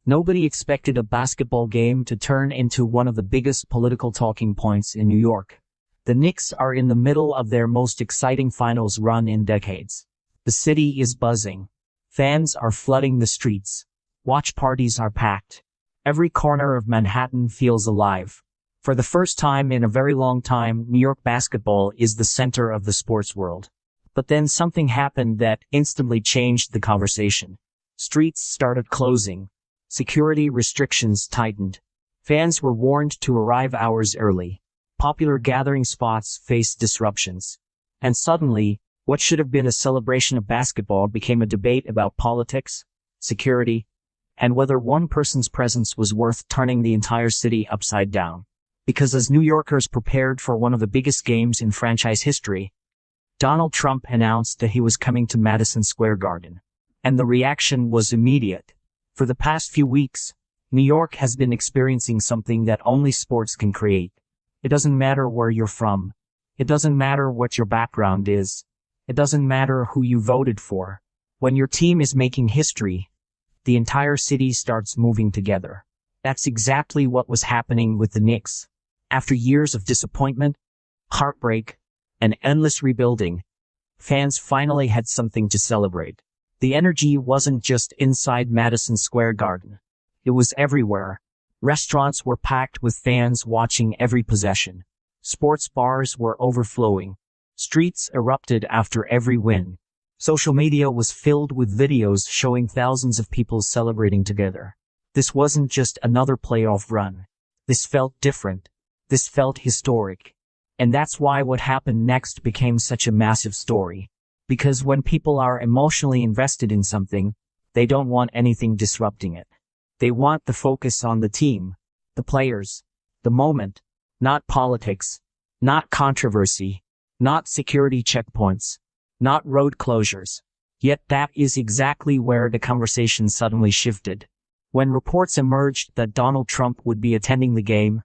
Nobody expected a basketball game to turn into one of the biggest political talking points in New York. The Knicks are in the middle of their most exciting finals run in decades. The city is buzzing. Fans are flooding the streets. Watch parties are packed. Every corner of Manhattan feels alive. For the first time in a very long time, New York basketball is the center of the sports world. But then something happened that instantly changed the conversation. Streets started closing. Security restrictions tightened. Fans were warned to arrive hours early. Popular gathering spots faced disruptions. And suddenly, what should have been a celebration of basketball became a debate about politics, security, and whether one person's presence was worth turning the entire city upside down. Because as New Yorkers prepared for one of the biggest games in franchise history, Donald Trump announced that he was coming to Madison Square Garden. And the reaction was immediate. For the past few weeks, New York has been experiencing something that only sports can create. It doesn't matter where you're from. It doesn't matter what your background is. It doesn't matter who you voted for. When your team is making history, the entire city starts moving together. That's exactly what was happening with the Knicks. After years of disappointment, heartbreak, and endless rebuilding, fans finally had something to celebrate. The energy wasn't just inside Madison Square Garden. It was everywhere. Restaurants were packed with fans watching every possession. Sports bars were overflowing. Streets erupted after every win. Social media was filled with videos showing thousands of people celebrating together. This wasn't just another playoff run. This felt different. This felt historic. And that's why what happened next became such a massive story. Because when people are emotionally invested in something, they don't want anything disrupting it. They want the focus on the team, the players, the moment, not politics, not controversy, not security checkpoints, not road closures. Yet that is exactly where the conversation suddenly shifted. When reports emerged that Donald Trump would be attending the game,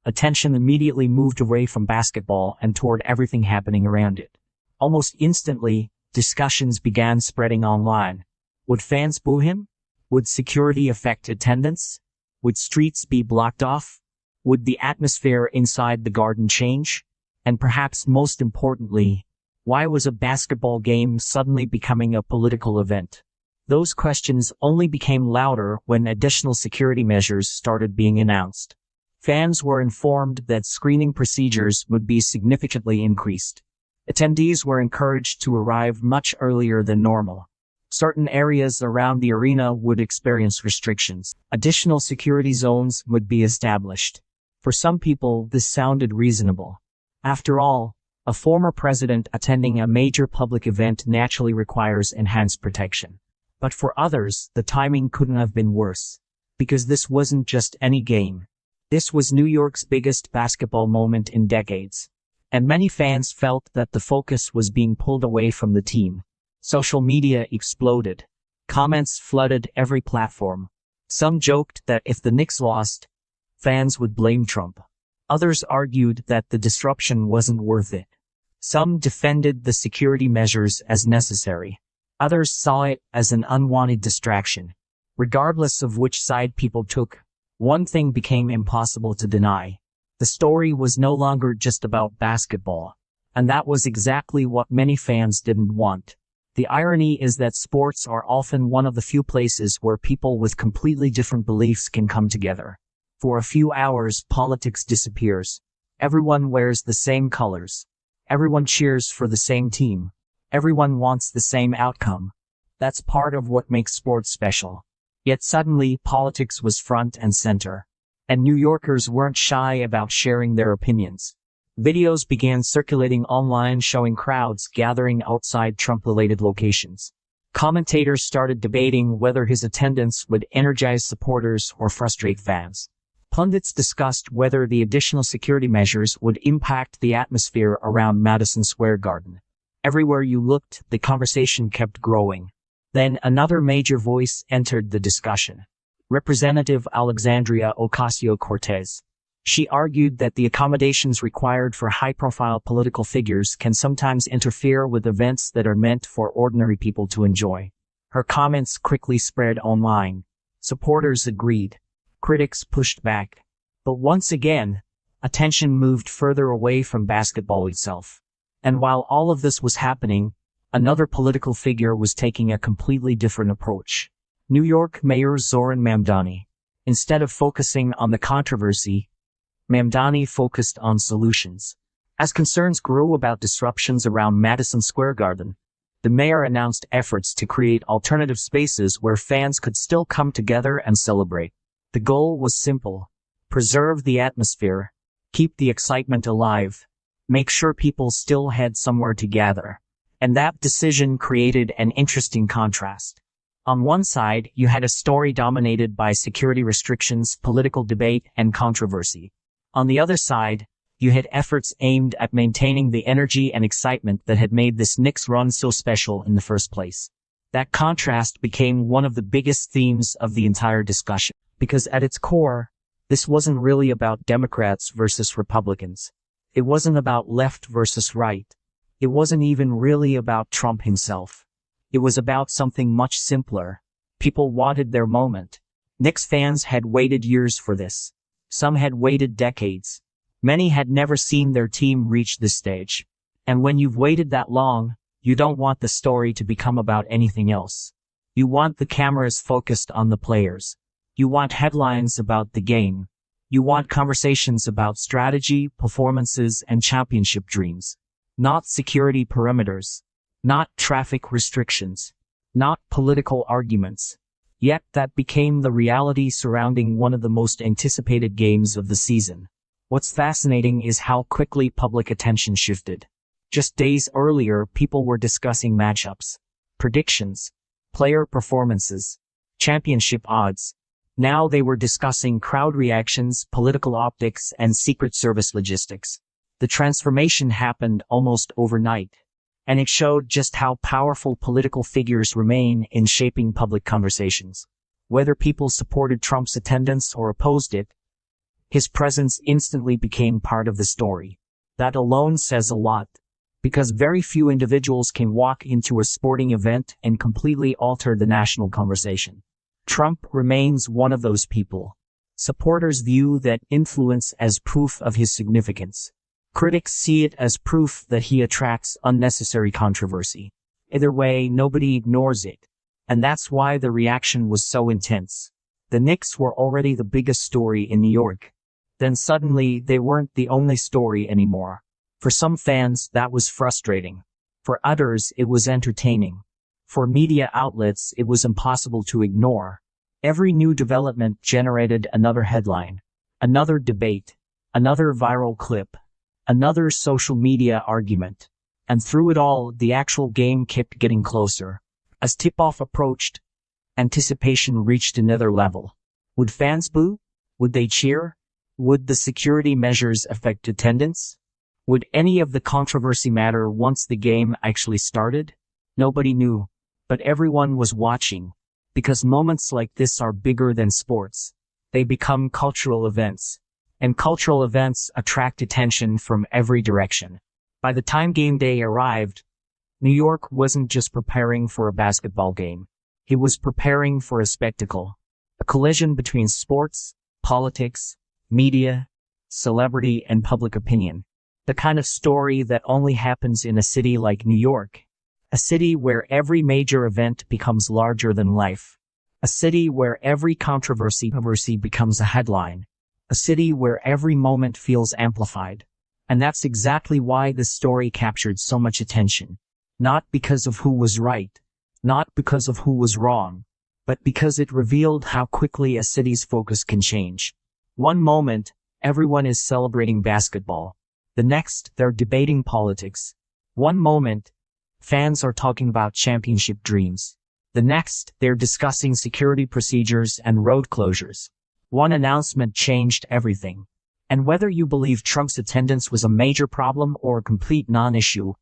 attention immediately moved away from basketball and toward everything happening around it. Almost instantly, discussions began spreading online. Would fans boo him? Would security affect attendance? Would streets be blocked off? Would the atmosphere inside the garden change? And perhaps most importantly, why was a basketball game suddenly becoming a political event? Those questions only became louder when additional security measures started being announced. Fans were informed that screening procedures would be significantly increased. Attendees were encouraged to arrive much earlier than normal. Certain areas around the arena would experience restrictions. Additional security zones would be established. For some people, this sounded reasonable. After all, a former president attending a major public event naturally requires enhanced protection. But for others, the timing couldn't have been worse. Because this wasn't just any game. This was New York's biggest basketball moment in decades. And many fans felt that the focus was being pulled away from the team. Social media exploded. Comments flooded every platform. Some joked that if the Knicks lost, fans would blame Trump. Others argued that the disruption wasn't worth it. Some defended the security measures as necessary. Others saw it as an unwanted distraction. Regardless of which side people took, one thing became impossible to deny. The story was no longer just about basketball. And that was exactly what many fans didn't want. The irony is that sports are often one of the few places where people with completely different beliefs can come together. For a few hours, politics disappears. Everyone wears the same colors. Everyone cheers for the same team. Everyone wants the same outcome. That's part of what makes sports special. Yet suddenly, politics was front and center. And New Yorkers weren't shy about sharing their opinions. Videos began circulating online showing crowds gathering outside Trump-related locations. Commentators started debating whether his attendance would energize supporters or frustrate fans. Pundits discussed whether the additional security measures would impact the atmosphere around Madison Square Garden. Everywhere you looked, the conversation kept growing. Then another major voice entered the discussion. Representative Alexandria Ocasio-Cortez. She argued that the accommodations required for high-profile political figures can sometimes interfere with events that are meant for ordinary people to enjoy. Her comments quickly spread online. Supporters agreed. Critics pushed back. But once again, attention moved further away from basketball itself. And while all of this was happening, another political figure was taking a completely different approach. New York Mayor Zoran Mamdani. Instead of focusing on the controversy, Mamdani focused on solutions. As concerns grew about disruptions around Madison Square Garden, the mayor announced efforts to create alternative spaces where fans could still come together and celebrate. The goal was simple: preserve the atmosphere, keep the excitement alive, make sure people still had somewhere to gather. And that decision created an interesting contrast. On one side, you had a story dominated by security restrictions, political debate, and controversy. On the other side, you had efforts aimed at maintaining the energy and excitement that had made this Knicks run so special in the first place. That contrast became one of the biggest themes of the entire discussion, because at its core, this wasn't really about Democrats versus Republicans. It wasn't about left versus right. It wasn't even really about Trump himself. It was about something much simpler. People wanted their moment. Knicks fans had waited years for this. Some had waited decades. Many had never seen their team reach this stage. And when you've waited that long, you don't want the story to become about anything else. You want the cameras focused on the players. You want headlines about the game. You want conversations about strategy, performances, and championship dreams. Not security perimeters. Not traffic restrictions. Not political arguments. Yet that became the reality surrounding one of the most anticipated games of the season. What's fascinating is how quickly public attention shifted. Just days earlier, people were discussing matchups, predictions, player performances, championship odds. Now they were discussing crowd reactions, political optics, and Secret Service logistics. The transformation happened almost overnight, and it showed just how powerful political figures remain in shaping public conversations. Whether people supported Trump's attendance or opposed it, his presence instantly became part of the story. That alone says a lot, because very few individuals can walk into a sporting event and completely alter the national conversation. Trump remains one of those people. Supporters view that influence as proof of his significance. Critics see it as proof that he attracts unnecessary controversy. Either way, nobody ignores it. And that's why the reaction was so intense. The Knicks were already the biggest story in New York. Then suddenly, they weren't the only story anymore. For some fans, that was frustrating. For others, it was entertaining. For media outlets, it was impossible to ignore. Every new development generated another headline, another debate, another viral clip, another social media argument. And through it all, the actual game kept getting closer. As tip-off approached, anticipation reached another level. Would fans boo? Would they cheer? Would the security measures affect attendance? Would any of the controversy matter once the game actually started? Nobody knew, but everyone was watching, because moments like this are bigger than sports. They become cultural events, and cultural events attract attention from every direction. By the time game day arrived, New York wasn't just preparing for a basketball game. It was preparing for a spectacle, a collision between sports, politics, media, celebrity, and public opinion. The kind of story that only happens in a city like New York. A city where every major event becomes larger than life. A city where every controversy becomes a headline. A city where every moment feels amplified. And that's exactly why this story captured so much attention. Not because of who was right. Not because of who was wrong. But because it revealed how quickly a city's focus can change. One moment, everyone is celebrating basketball. The next, they're debating politics. One moment, fans are talking about championship dreams. The next, they're discussing security procedures and road closures. One announcement changed everything. And whether you believe Trump's attendance was a major problem or a complete non-issue,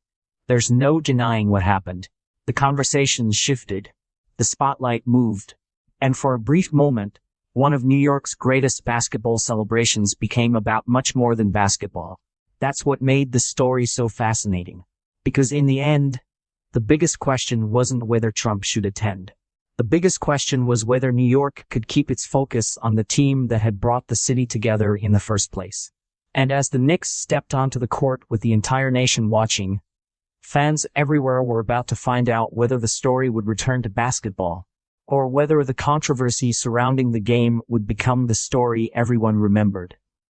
there's no denying what happened. The conversation shifted. The spotlight moved. And for a brief moment, one of New York's greatest basketball celebrations became about much more than basketball. That's what made the story so fascinating. Because in the end, the biggest question wasn't whether Trump should attend. The biggest question was whether New York could keep its focus on the team that had brought the city together in the first place. And as the Knicks stepped onto the court with the entire nation watching, fans everywhere were about to find out whether the story would return to basketball, or whether the controversy surrounding the game would become the story everyone remembered.